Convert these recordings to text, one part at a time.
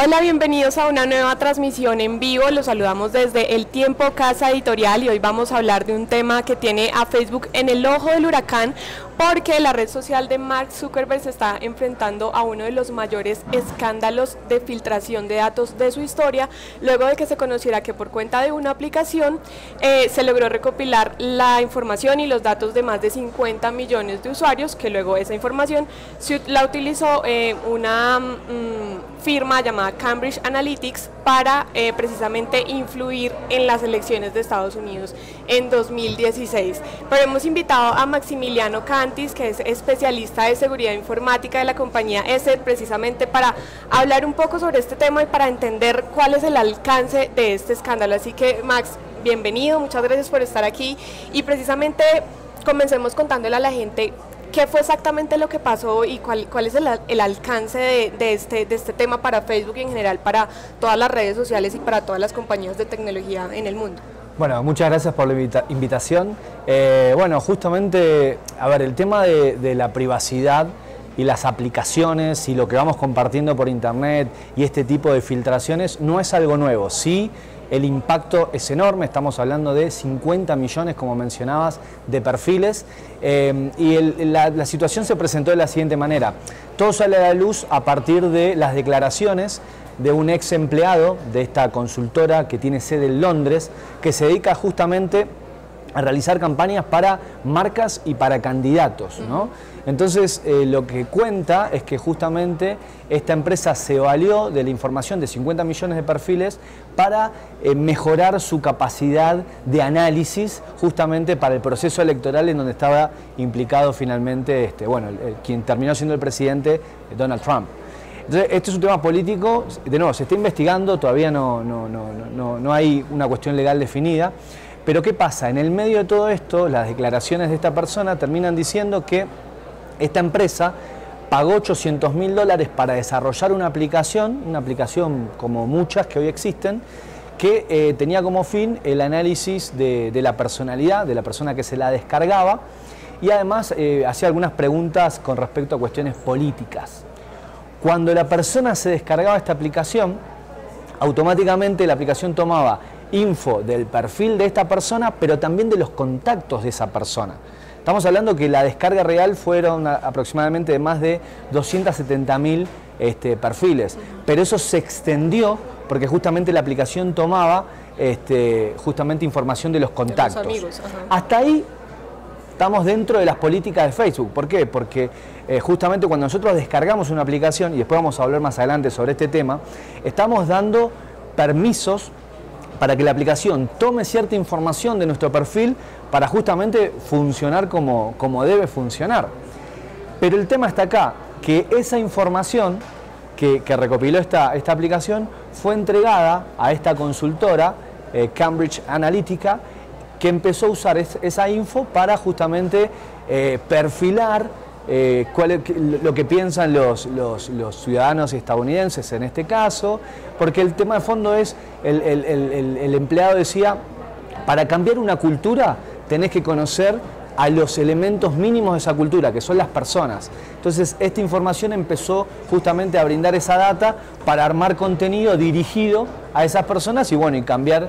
Hola, bienvenidos a una nueva transmisión en vivo. Los saludamos desde El Tiempo Casa Editorial y hoy vamos a hablar de un tema que tiene a Facebook en el ojo del huracán porque la red social de Mark Zuckerberg se está enfrentando a uno de los mayores escándalos de filtración de datos de su historia, luego de que se conociera que por cuenta de una aplicación se logró recopilar la información y los datos de más de 50 millones de usuarios, que luego esa información la utilizó una firma llamada Cambridge Analytica para precisamente influir en las elecciones de Estados Unidos en 2016. Pero hemos invitado a Maximiliano Cantis, que es especialista de seguridad informática de la compañía ESET, precisamente para hablar un poco sobre este tema y para entender cuál es el alcance de este escándalo. Así que, Max, bienvenido, muchas gracias por estar aquí y precisamente comencemos contándole a la gente ¿qué fue exactamente lo que pasó y cuál es el alcance de este tema para Facebook y en general para todas las redes sociales y para todas las compañías de tecnología en el mundo? Bueno, muchas gracias por la invitación. Bueno, justamente, a ver, el tema de la privacidad y las aplicaciones y lo que vamos compartiendo por internet y este tipo de filtraciones no es algo nuevo. Sí, el impacto es enorme, estamos hablando de 50 millones, como mencionabas, de perfiles, y la situación se presentó de la siguiente manera. Todo sale a la luz a partir de las declaraciones de un ex empleado de esta consultora que tiene sede en Londres, que se dedica justamente a realizar campañas para marcas y para candidatos, ¿no? Entonces, lo que cuenta es que justamente esta empresa se valió de la información de 50 millones de perfiles para mejorar su capacidad de análisis justamente para el proceso electoral en donde estaba implicado finalmente, quien terminó siendo el presidente, Donald Trump. Entonces, este es un tema político, de nuevo, se está investigando, todavía no hay una cuestión legal definida. Pero ¿qué pasa? En el medio de todo esto, las declaraciones de esta persona terminan diciendo que esta empresa pagó $800.000 para desarrollar una aplicación como muchas que hoy existen, que tenía como fin el análisis de la personalidad, de la persona que se la descargaba, y además hacía algunas preguntas con respecto a cuestiones políticas. Cuando la persona se descargaba esta aplicación, automáticamente la aplicación tomaba info del perfil de esta persona, pero también de los contactos de esa persona. Estamos hablando que la descarga real fueron aproximadamente de más de 270.000 perfiles, pero eso se extendió porque justamente la aplicación tomaba justamente información de los contactos. De los amigos, hasta ahí estamos dentro de las políticas de Facebook. ¿Por qué? Porque justamente cuando nosotros descargamos una aplicación, y después vamos a hablar más adelante sobre este tema, estamos dando permisos para que la aplicación tome cierta información de nuestro perfil para justamente funcionar como debe funcionar. Pero el tema está acá, que esa información que recopiló esta aplicación fue entregada a esta consultora, Cambridge Analytica, que empezó a usar esa info para justamente perfilar lo que piensan los ciudadanos estadounidenses en este caso, porque el tema de fondo es, el empleado decía, para cambiar una cultura tenés que conocer a los elementos mínimos de esa cultura, que son las personas. Entonces, esta información empezó justamente a brindar esa data para armar contenido dirigido a esas personas y bueno, y cambiar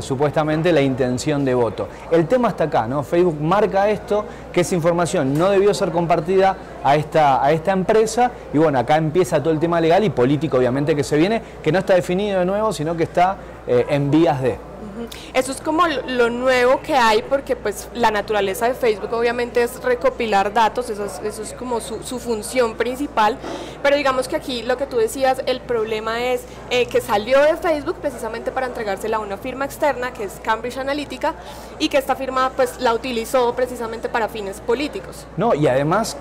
supuestamente la intención de voto. El tema está acá, ¿no? Facebook marca esto, que esa información no debió ser compartida a esta empresa, y bueno, acá empieza todo el tema legal y político, obviamente, que se viene, que no está definido de nuevo, sino que está en vías de. Eso es como lo nuevo que hay, porque pues la naturaleza de Facebook obviamente es recopilar datos, eso es como su función principal, pero digamos que aquí lo que tú decías, el problema es que salió de Facebook precisamente para entregársela a una firma externa que es Cambridge Analytica, y que esta firma pues la utilizó precisamente para fines políticos. No, y además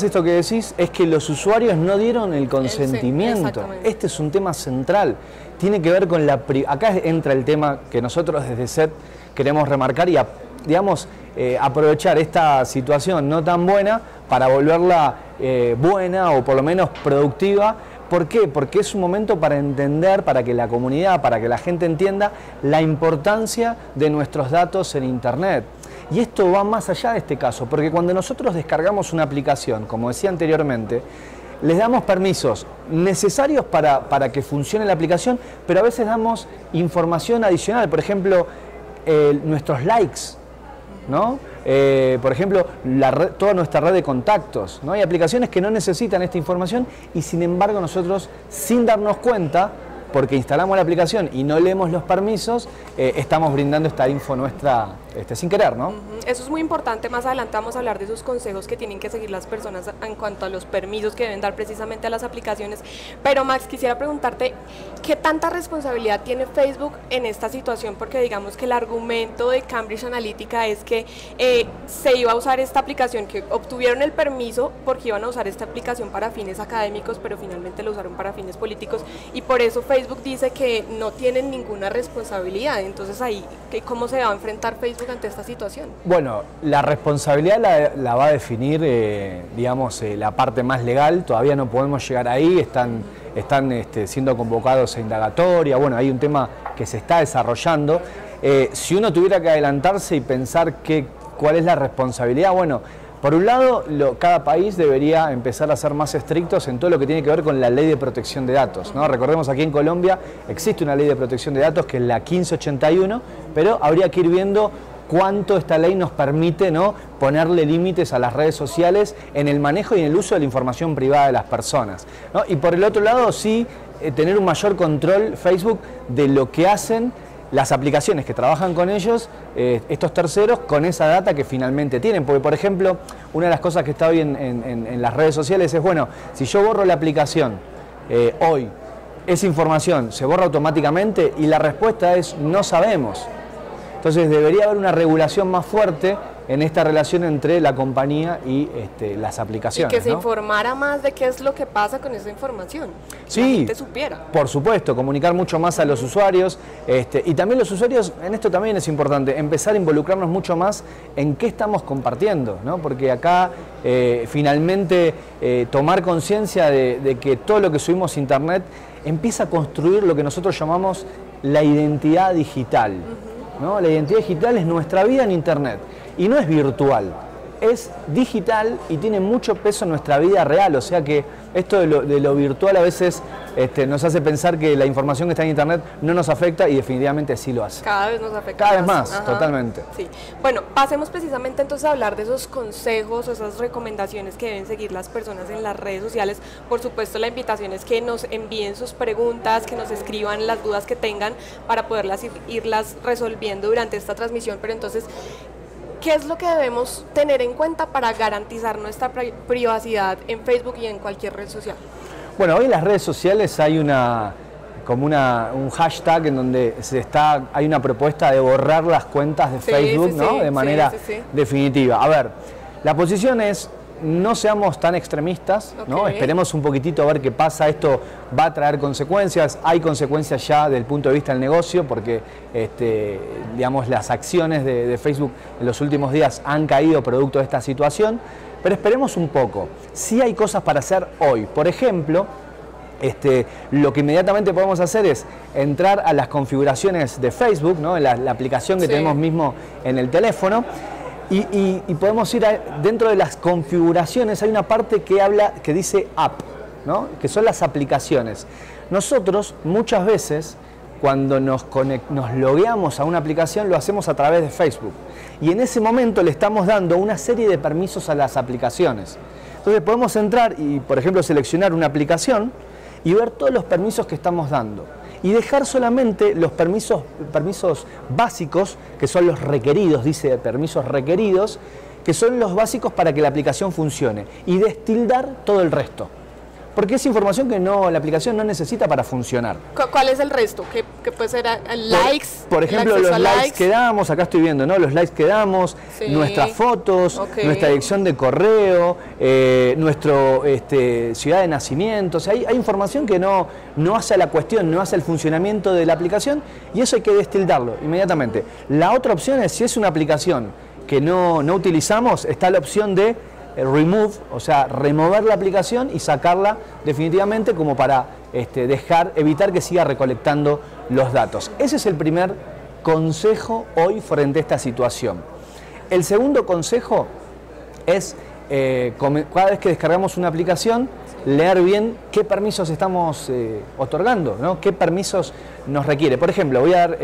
esto que decís es que los usuarios no dieron el consentimiento. Este es un tema central. Tiene que ver con acá entra el tema que nosotros desde SET queremos remarcar y, digamos, aprovechar esta situación no tan buena para volverla buena o por lo menos productiva. ¿Por qué? Porque es un momento para entender, para que la comunidad, para que la gente entienda la importancia de nuestros datos en Internet. Y esto va más allá de este caso, porque cuando nosotros descargamos una aplicación, como decía anteriormente, les damos permisos necesarios para que funcione la aplicación, pero a veces damos información adicional, por ejemplo, nuestros likes, ¿no? Por ejemplo, toda nuestra red de contactos, ¿no? Hay aplicaciones que no necesitan esta información y sin embargo nosotros, sin darnos cuenta, porque instalamos la aplicación y no leemos los permisos, estamos brindando esta info nuestra sin querer, ¿no? Eso es muy importante. Más adelante vamos a hablar de esos consejos que tienen que seguir las personas en cuanto a los permisos que deben dar precisamente a las aplicaciones. Pero Max, quisiera preguntarte, ¿qué tanta responsabilidad tiene Facebook en esta situación? Porque digamos que el argumento de Cambridge Analytica es que se iba a usar esta aplicación, que obtuvieron el permiso porque iban a usar esta aplicación para fines académicos, pero finalmente lo usaron para fines políticos, y por eso Facebook dice que no tienen ninguna responsabilidad. Entonces ahí, ¿cómo se va a enfrentar Facebook ante esta situación? Bueno, la responsabilidad la va a definir, digamos, la parte más legal. Todavía no podemos llegar ahí, están siendo convocados a indagatoria. Bueno, hay un tema que se está desarrollando. Si uno tuviera que adelantarse y pensar cuál es la responsabilidad, bueno, por un lado, cada país debería empezar a ser más estrictos en todo lo que tiene que ver con la ley de protección de datos, ¿no? Recordemos, aquí en Colombia existe una ley de protección de datos que es la 1581, pero habría que ir viendo cuánto esta ley nos permite, ¿no?, ponerle límites a las redes sociales en el manejo y en el uso de la información privada de las personas, ¿no? Y por el otro lado, sí, tener un mayor control Facebook de lo que hacen las aplicaciones que trabajan con ellos, estos terceros, con esa data que finalmente tienen. Porque, por ejemplo, una de las cosas que está hoy en las redes sociales es, bueno, si yo borro la aplicación hoy, esa información se borra automáticamente, y la respuesta es no sabemos. Entonces debería haber una regulación más fuerte en esta relación entre la compañía y las aplicaciones. Y que se ¿no? informara más de qué es lo que pasa con esa información. Sí, la gente supiera. Por supuesto, comunicar mucho más a los usuarios, y también los usuarios, en esto también es importante, empezar a involucrarnos mucho más en qué estamos compartiendo, ¿no? Porque acá finalmente tomar conciencia de que todo lo que subimos a internet empieza a construir lo que nosotros llamamos la identidad digital, ¿no? La identidad digital es nuestra vida en internet. Y no es virtual, es digital y tiene mucho peso en nuestra vida real. O sea que esto de lo virtual a veces nos hace pensar que la información que está en internet no nos afecta, y definitivamente sí lo hace. Cada vez nos afecta. Cada vez más, totalmente. Sí. Bueno, pasemos precisamente entonces a hablar de esos consejos o esas recomendaciones que deben seguir las personas en las redes sociales. Por supuesto, la invitación es que nos envíen sus preguntas, que nos escriban las dudas que tengan para poderlas irlas resolviendo durante esta transmisión. Pero entonces, ¿qué es lo que debemos tener en cuenta para garantizar nuestra privacidad en Facebook y en cualquier red social? Bueno, hoy en las redes sociales hay un hashtag en donde hay una propuesta de borrar las cuentas de Facebook, ¿no? De manera definitiva. A ver, la posición es: no seamos tan extremistas, ¿no? Esperemos un poquitito a ver qué pasa. Esto va a traer consecuencias. Hay consecuencias ya desde el punto de vista del negocio, porque digamos, las acciones de Facebook en los últimos días han caído producto de esta situación. Pero esperemos un poco. Sí hay cosas para hacer hoy. Por ejemplo, lo que inmediatamente podemos hacer es entrar a las configuraciones de Facebook, ¿no? La aplicación que tenemos mismo en el teléfono. Y podemos ir dentro de las configuraciones. Hay una parte que dice App, ¿no? Que son las aplicaciones. Nosotros muchas veces, cuando nos logueamos a una aplicación, lo hacemos a través de Facebook. Y en ese momento le estamos dando una serie de permisos a las aplicaciones. Entonces podemos entrar y, por ejemplo, seleccionar una aplicación y ver todos los permisos que estamos dando. Y dejar solamente los permisos básicos, que son los requeridos, dice permisos requeridos, que son los básicos para que la aplicación funcione. Y destildar todo el resto. Porque es información que la aplicación no necesita para funcionar. ¿Cuál es el resto? ¿Qué puede ser likes? Por ejemplo, los likes que damos, acá estoy viendo, ¿no? Los likes que damos, nuestras fotos, nuestra dirección de correo, nuestro ciudad de nacimiento. O sea, hay información que no hace a la cuestión, no hace el funcionamiento de la aplicación, y eso hay que destildarlo inmediatamente. La otra opción es, si es una aplicación que no utilizamos, está la opción de remove, o sea, remover la aplicación y sacarla definitivamente, como para evitar que siga recolectando los datos. Ese es el primer consejo hoy frente a esta situación. El segundo consejo es, cada vez que descargamos una aplicación, leer bien qué permisos estamos otorgando, ¿no? Qué permisos nos requiere. Por ejemplo, voy a dar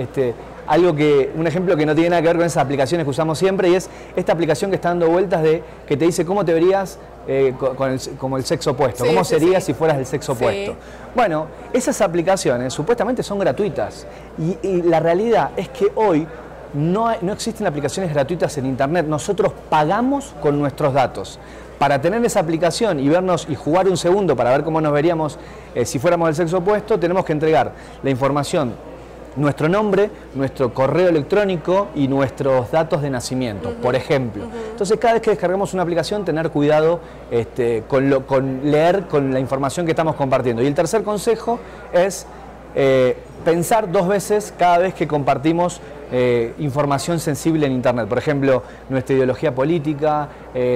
un ejemplo que no tiene nada que ver con esas aplicaciones que usamos siempre, y es esta aplicación que está dando vueltas que te dice cómo te verías como el sexo opuesto, sí, cómo sí, serías sí. si fueras del sexo opuesto. Bueno, esas aplicaciones supuestamente son gratuitas y la realidad es que hoy no existen aplicaciones gratuitas en Internet. Nosotros pagamos con nuestros datos. Para tener esa aplicación y vernos y jugar un segundo para ver cómo nos veríamos si fuéramos del sexo opuesto, tenemos que entregar la información, nuestro nombre, nuestro correo electrónico y nuestros datos de nacimiento, por ejemplo. Entonces, cada vez que descargamos una aplicación, tener cuidado con leer con la información que estamos compartiendo. Y el tercer consejo es pensar 2 veces cada vez que compartimos información sensible en Internet. Por ejemplo, nuestra ideología política,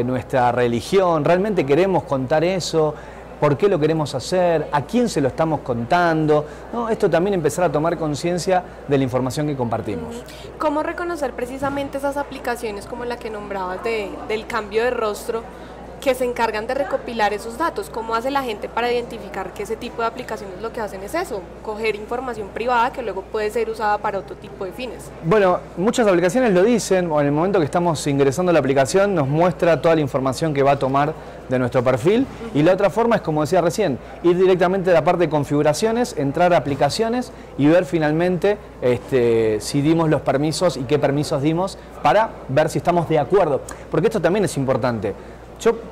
nuestra religión. ¿Realmente queremos contar eso? ¿Por qué lo queremos hacer? ¿A quién se lo estamos contando? ¿No? Esto también empezar a tomar conciencia de la información que compartimos. ¿Cómo reconocer precisamente esas aplicaciones como la que nombrabas del cambio de rostro que se encargan de recopilar esos datos? ¿Cómo hace la gente para identificar que ese tipo de aplicaciones lo que hacen es eso? Coger información privada que luego puede ser usada para otro tipo de fines. Bueno, muchas aplicaciones lo dicen, o en el momento que estamos ingresando a la aplicación nos muestra toda la información que va a tomar de nuestro perfil. Y la otra forma es, como decía recién, ir directamente a la parte de configuraciones, entrar a aplicaciones y ver finalmente si dimos los permisos y qué permisos dimos para ver si estamos de acuerdo. Porque esto también es importante.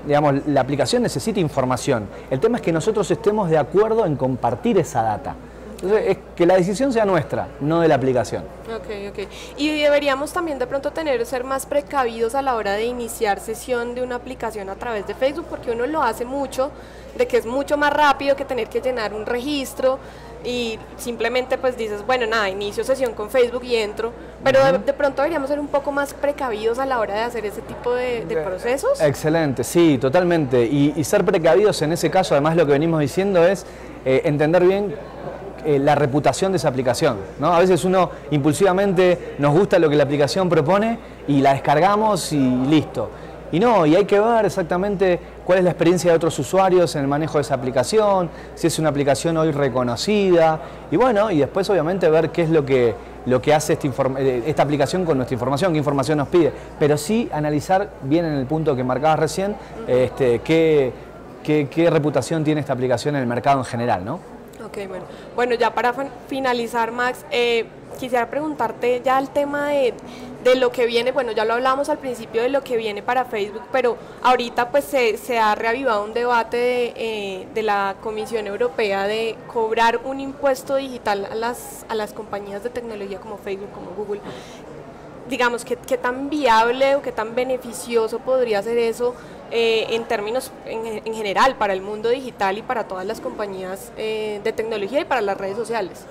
La aplicación necesita información. El tema es que nosotros estemos de acuerdo en compartir esa data. Entonces, es que la decisión sea nuestra, no de la aplicación. Ok. Y deberíamos también de pronto ser más precavidos a la hora de iniciar sesión de una aplicación a través de Facebook, porque uno lo hace mucho, de que es mucho más rápido que tener que llenar un registro y simplemente pues dices, bueno, nada, inicio sesión con Facebook y entro, pero de pronto deberíamos ser un poco más precavidos a la hora de hacer ese tipo de procesos. Excelente, sí, totalmente. Y ser precavidos en ese caso, además lo que venimos diciendo es entender bien la reputación de esa aplicación, ¿no? A veces uno impulsivamente nos gusta lo que la aplicación propone y la descargamos y listo. Y no, y hay que ver exactamente cuál es la experiencia de otros usuarios en el manejo de esa aplicación, si es una aplicación hoy reconocida, y bueno, y después obviamente ver qué es lo que hace esta aplicación con nuestra información, qué información nos pide, pero sí analizar bien en el punto que marcabas recién, qué reputación tiene esta aplicación en el mercado en general, ¿no? Ok, bueno, ya para finalizar, Max, quisiera preguntarte ya el tema de lo que viene. Bueno, ya lo hablábamos al principio de lo que viene para Facebook, pero ahorita pues se ha reavivado un debate de la Comisión Europea de cobrar un impuesto digital a las compañías de tecnología como Facebook, como Google. Digamos, ¿qué tan viable o qué tan beneficioso podría ser eso en términos en general para el mundo digital y para todas las compañías de tecnología y para las redes sociales?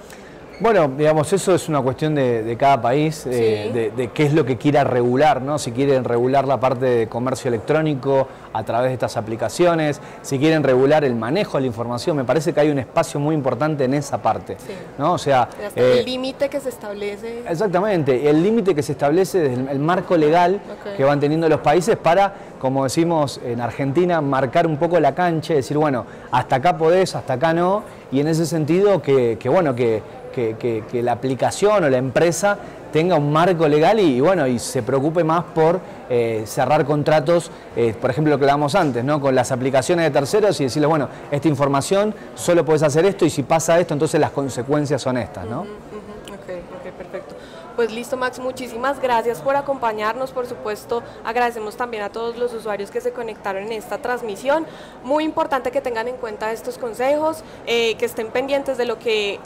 Bueno, digamos, eso es una cuestión de cada país, de qué es lo que quiera regular, ¿no? Si quieren regular la parte de comercio electrónico a través de estas aplicaciones, si quieren regular el manejo de la información, me parece que hay un espacio muy importante en esa parte, ¿no? O sea, el límite que se establece. Exactamente, el límite que se establece desde el marco legal que van teniendo los países para, como decimos en Argentina, marcar un poco la cancha y decir, bueno, hasta acá podés, hasta acá no, y en ese sentido que la aplicación o la empresa tenga un marco legal y se preocupe más por cerrar contratos, por ejemplo lo que hablábamos antes, ¿no? Con las aplicaciones de terceros y decirles, bueno, esta información solo podés hacer esto y si pasa esto, entonces las consecuencias son estas, ¿no? Ok, perfecto. Pues listo, Max, muchísimas gracias por acompañarnos. Por supuesto, agradecemos también a todos los usuarios que se conectaron en esta transmisión. Muy importante que tengan en cuenta estos consejos, que estén pendientes de lo que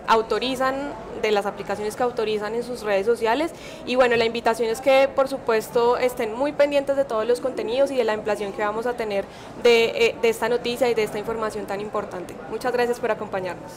autorizan, de las aplicaciones que autorizan en sus redes sociales. Y bueno, la invitación es que, por supuesto, estén muy pendientes de todos los contenidos y de la ampliación que vamos a tener de esta noticia y de esta información tan importante. Muchas gracias por acompañarnos.